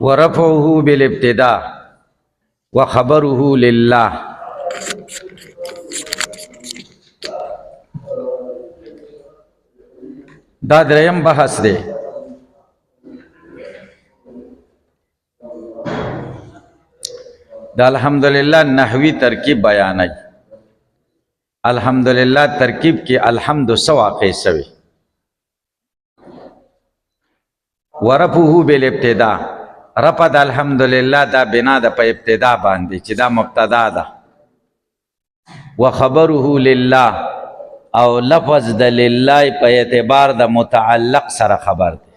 ورفعه بالابتداء وخبره لله. دا دریم بحث دی. دا الحمدللہ نحوی ترکیب بیانای. الحمدللہ ترکیب کی الحمد سو واقع سوی. ورفعه بالابتداء، رفع دا الحمدللہ دا بنا دا پا ابتداء باندی چی دا مبتدا دا. وخبره للہ، او لفظ دا للہ پا اعتبار دا متعلق سر خبر دی.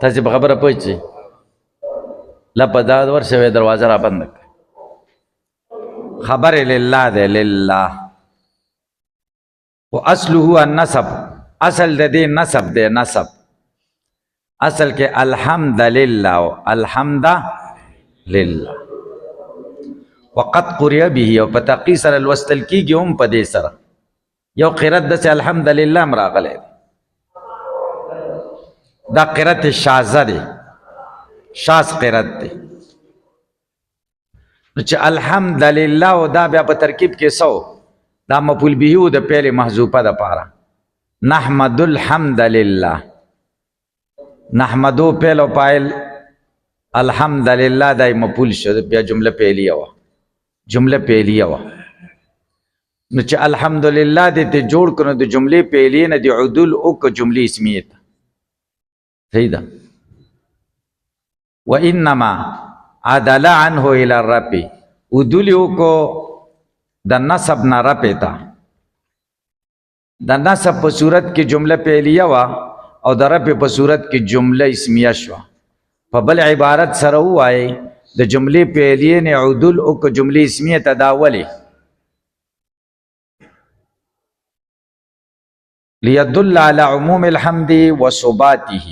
تاسی پا خبر پوچی لپا دا ورشوی دروازه را بندک. خبر للہ دے للہ. و اصلہ النصب، اصل دے نصب دے نصب. اصل کے الحمد للہ و الحمد للہ. وقد قرئ به، و پتقی سر الوستل کی گی ام پا دے سر یو قرأت دا سے الحمد للہ مراغلے. دا قرأت شازہ دے، شاز قرأت دے. چه الحمد للہ و دا بیا پا ترکیب کے سو دا مفعول بہیو دا پہلے محذوفہ دا پارا. نحمد الحمد للہ، نحمدو پہلو پائل الحمد للہ دا مفعول شد بیا جملہ پہلی ہوا، جملہ پہلی ہوا. نو چه الحمد للہ دے تے جوڑ کنو دا جملے پہلی نا دی عدول اوک جملی اسمیت. صحیح دا. وَإِنَّمَا عَدَلَ عَنْهُ إِلَى الرَّفْعِ، عدولیو کو دا نصب نا رفع تا. دا نصب پا صورت کی جملہ پہلیہ وا او دا رفع پا صورت کی جملہ اسمیہ شوا. پا بل عبارت سرہو آئے دا جملے پہلیہ نے عدول اوک جملے اسمیہ تداولی لیدل علی عموم الحمد و ثباتہ،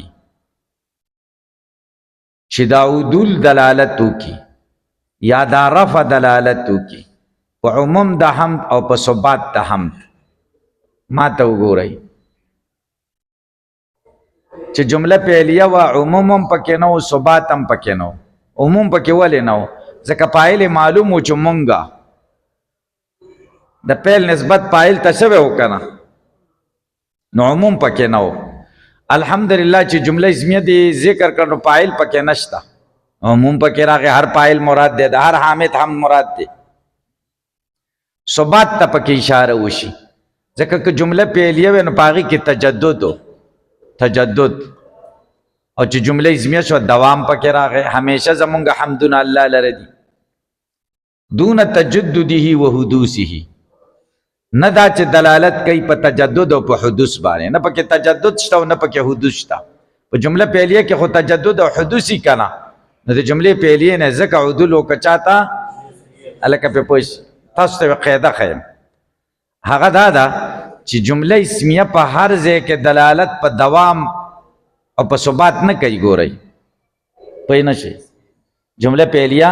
چی دا عدول دلالتو کی یا دا رفع دلالتو کی پا عموم دا حمد او پا ثبات دا حمد. ما تاو گو رہی چی جملہ پہلیہ و عموم پکی نو ثباتم پکی نو. عموم پکی ولی نو زکا پائل معلوم ہو چو منگا دا پہل نسبت پائل تشوے ہو کنا نو عموم پکی نو. الحمدللہ چی جملہ اسمیہ دی ذکر کرنو پائل پکی نشتا، عموم پکی راگے ہر پائل مراد دے دا، ہر حامد حمد مراد دے. ثبات تا پکی اشارہ ہوشی ذکر کہ جملہ پہلیہ وے نو پاگی کی تجدد ہو، تجدد. اور چی جملہ اسمیہ شو دوام پکی راگے ہمیشہ زمونگا حمدنا اللہ لردی دون تجددی و حدوثی. ندا چی دلالت کئی پا تجدد و پا حدوث بانے، نا پکی تجدد شتا و نا پکی حدوث شتا. پا جملہ پہلیہ کی خود تجدد و حدوثی کنا نا دا جملہ پہلیہ نے ذکر عدول و کچاتا علاقہ پہ پوش تاسو قیدہ خیم. حقا دادا چی جملہ اسمیہ پا ہر زے کے دلالت پا دوام اور پا ثبات نہ کئی گو رہی پہی نشے. جملہ پہلیہ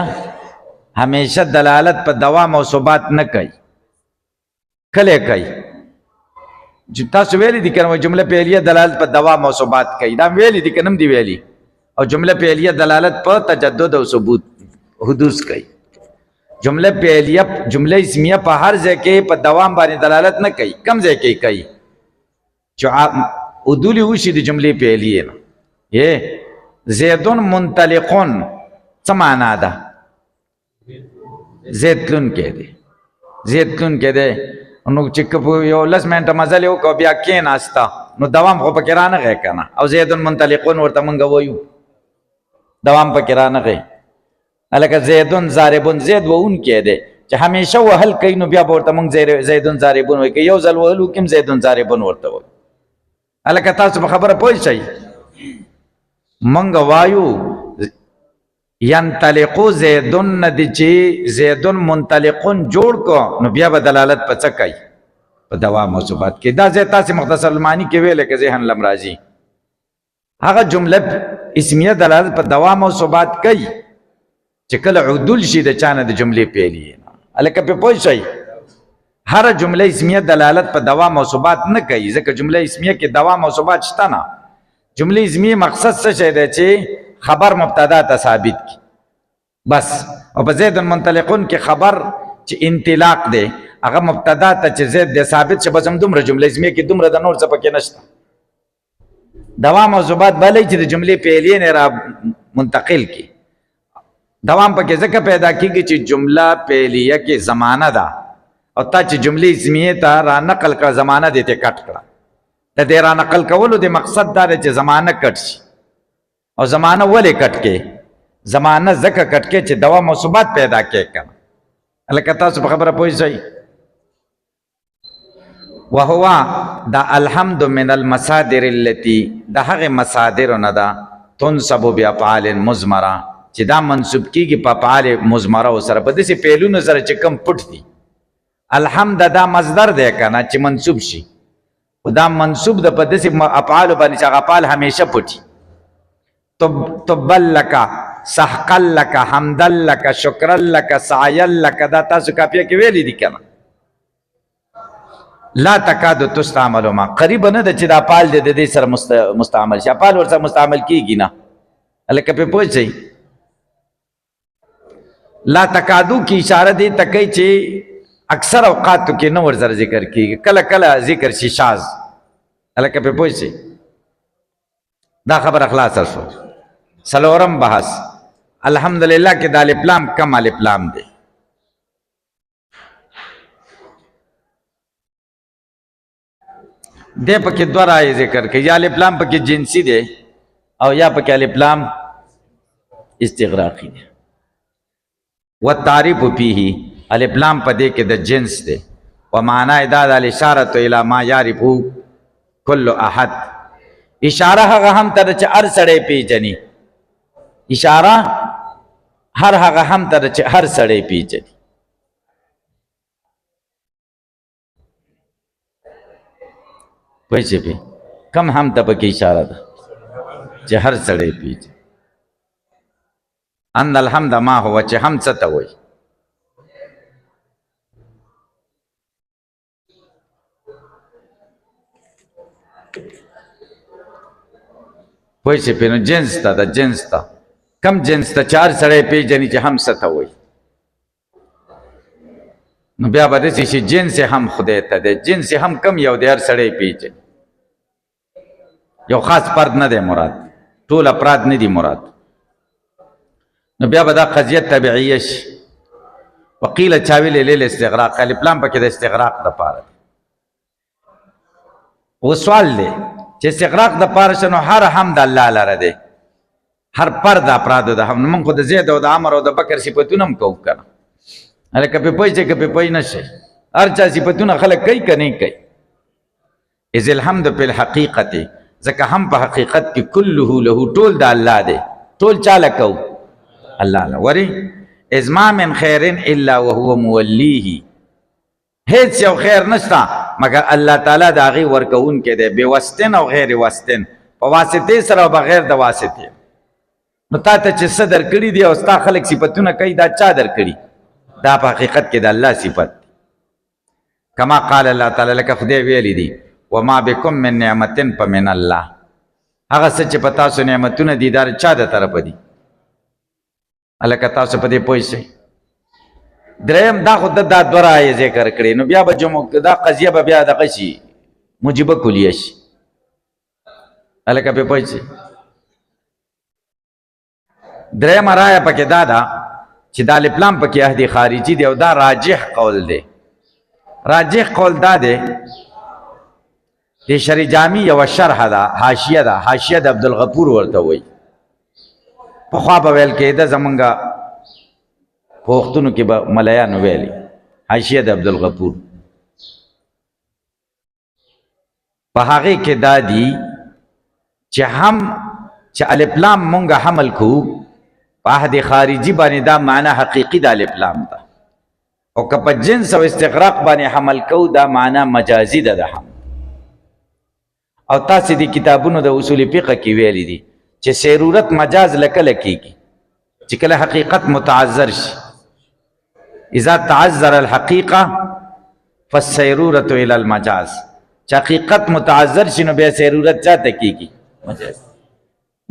ہمیشہ دلالت پا دوام اور ثبات نہ کئی، کلے کئی. تاسو ویلی دی کنو جملہ پہلیہ دلالت پا دوام اور ثبات کئی، دا ویلی دی کنم دی ویلی. اور جملہ پہلیہ دلالت پا تجدد اور ثبوت حدوث کئی. جملہ پہلیہ جملہ اسمیہ پا ہر زے کے پا دوام بانی دلالت نہ کئی، کم زے کے کئی جو عدولی ہوشی دی جملے پہلیے نا. یہ زیدن منطلقن سمانا دا زیدلن کہہ دے، زیدلن کہہ دے. انہوں چکپو یو لس منٹ مزلی ہو کو بیا کین آستا نو دوام خو پکرانا گئے کنا. او زیدن منطلقن ورطا منگا ویو دوام پکرانا گئے. علاقہ زیدن زاربن زید و ان کہہ دے چا ہمیشہ وہ حل کئی نو بیا بورتا منگ زیدن زاربن ہوئی کہ یو زل و حلو کم زیدن زاربن ورطا ہوئی. علاقہ تاسو بخبر پوچھ چاہی منگا وایو ینطلقو زیدن ندی چی زیدن منطلقن جوڑ کو نو بیا بدلالت پا چکای پا دوام و ثبات کی. دا زیتا سے مختصر المانی کے ویلے کہ ذہن لمراجی آگا جملہ اسمیہ دلالت پا دوام و ثبات کئی چکل عدول شید چانا دا جملے پہلی ہے. علاقہ پہ پوچھ چاہی ہر جملہ اسمیہ دلالت پا دوام و ثبات نہ کئی ذکر جملہ اسمیہ کے دوام و ثبات شتا نا جمله اسمیه مقصد څه شی دی چې خبر مبتدا ته ثابت کی بس. او په زید منطلقون کې خبر چې انطلاق دی هغه مبتدا ته چې زید دی ثابت شي بس هم دومره جمله اسمیه کې دومره د نور څه پکې نشته. دوام او ثبات بلې چې د جملې فعلیه نه را منتقل کی. دوام پکې ځکه پیدا کیږي چې جمله فعلیه کې زمانہ ده او تا چې جمله اسمیه ته را نقل کړه زمانہ دې ته کټ کړه. د دې را نقل کولو د مقصد دا دی چې زمانہ کټ شي. او زمانہ ولې کټ کې؟ زمانہ ځکه کټ کې چې دوام او ثبات پیدا کې کنه. الکه تاسو په خبره پوه شئ. وهو دا الحمد من المصادر التي دا هغه مصادر نه ده تنصب بافعال مضمره چې دا منصوب کیږي په افعال مضمره سره په دې پیلونو سره چې کم پټ دي. الحمد دا مصدر دی کنه چې منصوب شي. دا منصوب د په دې افعال باندې چې افعال همیشه پټي. تبل لك سحقل لك حمدل لك شکرل لك سعیل لك دا تاسو کافیه کې ویلي دي کنه. لا تکاد تستعمل ما قریب نه د چې دا افعال د دې سره مستعمل شي. افعال ورسره مستعمل کیږي نه. الکه په پوه شئ. لا تکادو کی اشاره دی تکي چې اکثر اوقات کې نو ورزر ذکر کیږي کله کله ذکر شي شاذ. الکه په پوه شئ. دا خبر اخلاص شو. سلورم بحث الحمدلله کې د الف لام کم الف لام دی. دې پکې دوه رائے ذکر کړي. یا الف لام پکې جنسی دی او یا پکې الف لام استغراقی دی. والتعریف فيه الف لام په دې کې د جنس دی. ومعنى دا د الاشاره الى ما يعرف كل احد. اشاره هغه هم تر چې هر سړی پیژني. اشاره هر هغه هم تر چې هر سړی پیژني. پوه په کم هم ته پکې اشاره ده چې هر سړی پیژني. ان الحمد ما هو چې هم څه ته وایي. پوه شئ په نو جنس ته د جنس ته کم جنس ته چار سړی پیژني چې هم څه ته وایي. نو بیا به داسې شي جنس هم خدای ته دی. جنس هم کم یو دی هر سړی پیژني. یو خاص فرد نه دی مراد. ټول افراد نه دي مراد. نو بیا به دا قضیه طبیعیه شي. وقیل چا ویلې لیل استغراق الف لام پکې د استغراق دپاره دی. اوس سوال دی چې استغراق دپاره شنو هر هم د الله لره دی. هر پر د افرادو ده هم. موږ خو د زید او د عمر او د بکر صفتونه هم کوو که نه. هلکه پې پوه شئ که پې پوه نه شئ. هر چا صفتونه خلک کوي که نه کوي. اذ الحمد فی الحقیقت ځکه هم په حقیقت کې کله له ټول د الله دی. ټول چاله کوو الله له. ورې اذ ما من خیر الا وهو مولیه. هیڅ یو خیر نشته مگر الله تعالی د هغې ورکوونکی دی. بوستن او غیر وستن په واسطې سره او بغیر د واسطې. نو تا ته چې څه درکړي دي او ستا خلک صفتونه کوي دا چا درکړي؟ دا په حقیقت کې د الله صفت. کما قال الله تعالی لکه خدای ویلی دي وما بكم من نعمت فمن الله. هغه څه چې په تاسو نعمتونه دي دا چا د طرفه دي؟ هلکه تاسو په دې پوه شئ. دریم دا خو دا دوه رایې ذکر کړې. نو بیا به دا قضیه به بیا دغه شي موجبه کلیه شي. هلکه پې پوه شئ. درېمه رایه پکې دا ده چې دا الف لام پکې عهد خارجي دی او دا راجح قول دی. راجح قول دا دی د شرع جامی یوه شرحه ده حاشیه ده. حاشیه د عبدالغفور ورته وایي. پخوا به ویل کېده زمونږ په وختونو کې به ملیانو ویلي حاشیه د عبدالغفور. په هغې کې دا دي چې هم چې الف لام مونږ حمل کوو په عهد خارجي باندې دا معنی حقیقي د الف لام ده. او که په جنس او استغراق باندې حمل کوو دا معنی مجازي ده د حمل. او تاسې د کتابونو د اصول فقه کې ویلي دي چې سیرورت مجاز لکله کېږي چې کله حقیقت متعذر شي. اذا تعذر الحقیقه فالسیرورة الى المجاز. چې حقیقت متعذر شي نو بیا سیرورت چاته کېږي؟ مجاز.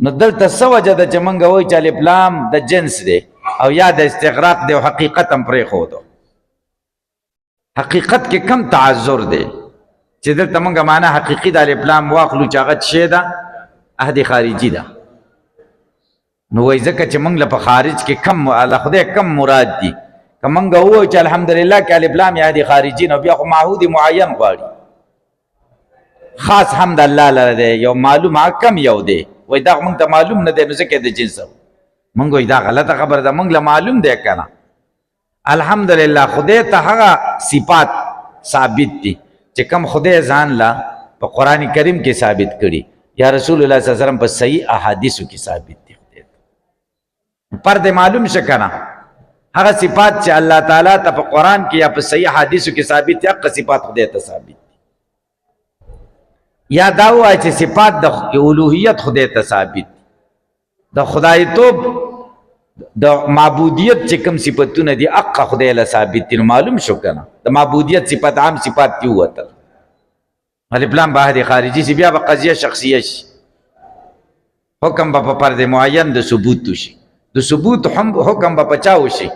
نو دلته څه وجه ده چې مونږ وایو چې الف لام د جنس دی او یا د استغراق دی او حقیقت هم پرېښودو. حقیقت کې کم تعذر دی چې دلته مونږ معنا حقیقي د الف لام واخلو چې هغه څه شی ده؟ عهد خارجي ده. نو وایي ځکه چې مونږ له په خارج کې کم الله خدای کم مراد دي. که مونږ ووایو چې الحمدلله کې الف لام عهد خارجي نو بیا خو معهود معین غواړي. خاص حمد الله لره دی، یو معلوم کم یو دی. وایي دا مونږ ته معلوم نه دی نو ځکه د جنس مونږ وایي دا غلطه خبره ده، مونږ له معلوم دی که نه. الحمدلله خدای ته هغه صفات ثابت دي چې کم خدای ځان لا په قرآن کریم کې ثابت کړي یا رسول الله صلی الله علیه وسلم په صحیح احادیثو کې ثابت دي. خدای ته پر دې معلوم شه کنه هغه صفات چې الله تعالی ته په قرآن کې یا په صحیح احادیثو کې ثابت دي هغه صفات خدای ته ثابت دي. یا دا وایي چې صفات د الوهیت خدای ته ثابت دي، د خدایتوب د معبودیت چې کوم صفتونه دي حق خدای له ثابت دي. معلوم شو کنه د معبودیت صفت عام صفات دی وته الف لام به د خارجي سی بیا به قضیه شخصیه شي، حکم به په پرده معین د ثبوت شي، د ثبوت حکم به پچاو شي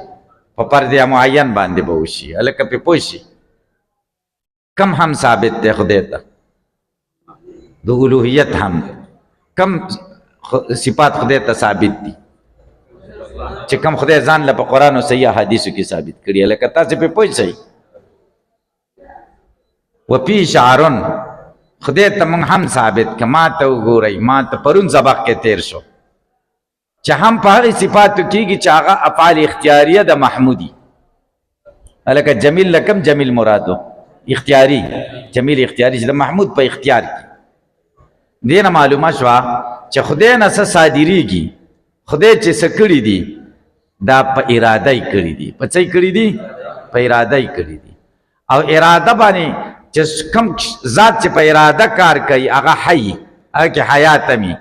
په پرده معین باندې به وشي. الکه په پوه شي کم هم ثابت دی خدای ته د الوهیت هم کم صفات خدای ته ثابت دي چې کم خدای ځان له په قرآن او صحیح حدیثو کې ثابت کړي. لکه تاسو په پوه شئ وفي شعرن خدای ته موږ هم ثابت که ما ته وګورئ ما ته پرون سبق کې تیر شو چې هم په هغې صفاتو کېږي چې هغه افعال اختیاریه د محمودي. لکه جمیل لکم جمیل مرادو اختیاري، جمیل اختیاري چې د محمود په اختیار کې. دې نه معلومه شوه چې خدای نه څه صادریږي، خدای چې څه کړي دي دا په اراده یې کړي دي. په څه یې کړي دي؟ په اراده یې کړي دي. او اراده باندې چې کوم ذات چې په اراده کار کوي هغه حي، هغه کې حیات می،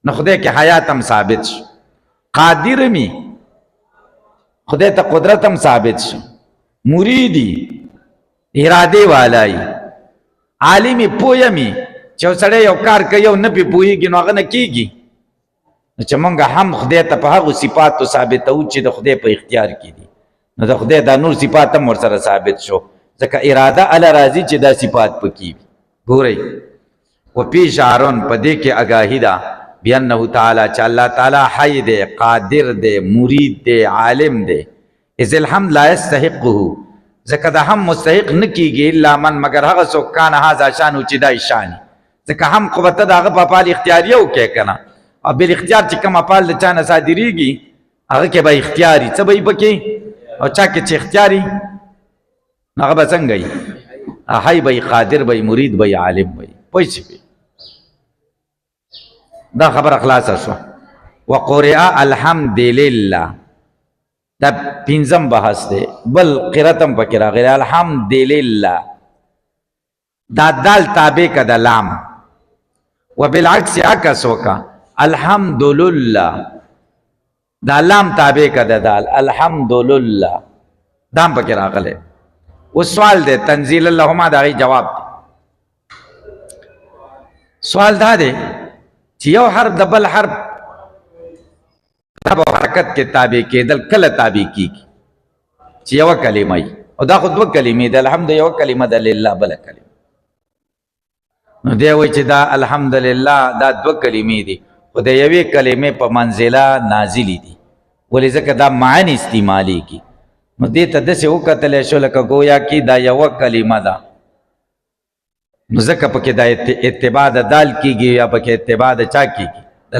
نو خدای کې حیات هم ثابت شو. قادر می خدای ته قدرت هم ثابت شو. مریدی اراده والای، عالمی پوه می چې سړی یو کار کوي او نه پې پوهېږي نو هغه نه کېږي. نو چې مونږ هم خدای ته په هغو صفاتو ثابتوو چې د خدای په اختیار کې دي نو د خدای دا نور صفات هم ورسره ثابت شو، ځکه اراده اله راځي چې دا صفات پکې وي. ګورئ وفي شعرن په دې کې اګاهي ده بأنه تعالی چې الله تعالی حی دی، قادر دی، مرید دی، عالم دی. اذ الحمد لا یستحقه ځکه دا هم مستحق نه کېږي الا من مگر هغه څوک کان هذا شانو چې دا شان ځکه هم قوته د هغه په افعال اختیاریه وکړې که نه او بل اختیار چې کوم افعال د چا نه صادریږي هغه کې به اختیاري څه به یې پکې او چا کې چې اختیاري نو هغه به څنګه وي؟ حی به یې، قادر به یې، مرید به یې، عالم به یې. پوه شوې؟ دا خبره خلاصه شوه. وقرئ الحمدلله دا پنځم بحث دی، بل قرأت هم پکې راغلی الحمدلله. دا دال تابع که د لام وبالعکس عکس وکا الحمدلله دا لام تابع که د دال الحمدلله دا هم پکې راغلی. اوس سوال دی تنزیل اللهما دا غي جواب دی. سوال دا دی چې یو حرف د بل حرف او حرکت کې تابع کېدل کله تابع کېږي چې یوه کلمه وي او دا خو دوه کلمې ده. الحمد یوه کلمه ده، لله بله کلمه. نو دی وایي چې دا الحمدلله دا دوه کلمې دي خو د یوې کلمې په منزله نازلې دي. ولې ځکه دا معانی استعمالیږي. نو دې ته داسې وکتلی شو لکه ګویا کې دا یوه کلمه ده نو ځکه پکې دا اتباع د دال کېږي یا پکې اتباع د چا کېږي؟ د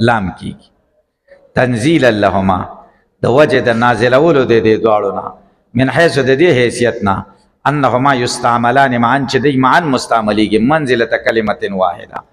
لام کېږي. تنزیل اللهما د وجه د نازلولو د دې دواړو نه من حیث د دې حیثیت نه انهما یستعملان معا چې دی معا مستعملیږي منزلة کلمة واحده